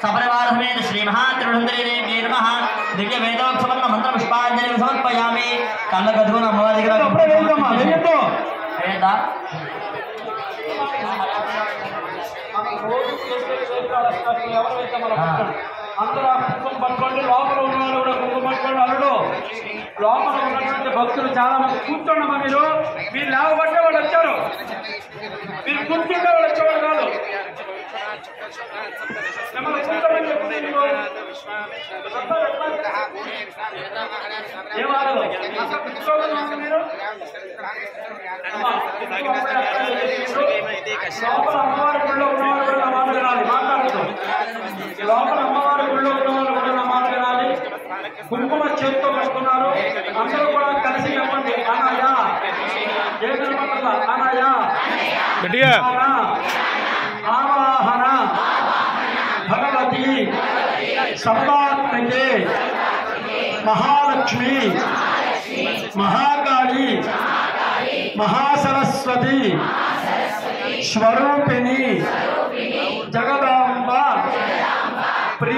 सपरिवार समेत श्री महात्रिपुरसुंदरी देवी नमः दिव्य वेदोक्तमन्न मंत्र पुष्पांजलि समर्पयामि कल्लगदुन अम्मवारी దగ్గర అప్పుడే వెళ్దామా వెళ్తా ఏదా అందరూ కుంకుమ పట్టుకోండి లోపల ఉన్నవాళ్ళు కూడా కుంకుమ పట్టుకోండి అల్లుడు లోపల ఉన్నటువంటి భక్తులు చాలా మంది కూర్చోండమ్మా మీరు లేవబట్టే వాళ్ళు వచ్చారు మీరు కూర్చుంటే వాళ్ళు వచ్చేవాళ్ళు కాదు మిమ్మల్ని కూర్చోమని చెప్తుంది ఏ వాళ్ళు కూర్చోగలమా మీరు లోపల అమ్మవారి గుళ్ళో ఉన్నవాళ్ళు కూడా నా మాట వినాలి మాట్లాడుతూ లోపల అమ్మవారి గుళ్ళో ఉన్నవాళ్ళు కూడా నా మాట వినాలి కుంకుమ చేతితో పట్టుకున్నారు అందరూ కూడా కలిసి చెప్పండి అనాయా ఏ వినపడలా అనాయా ఆవాహన భగవతి సర్వాత్మకే మహాలక్ష్మి మహాకాళి మహాసరస్వతి స్వరూపిణి జగదాంబ ప్రీ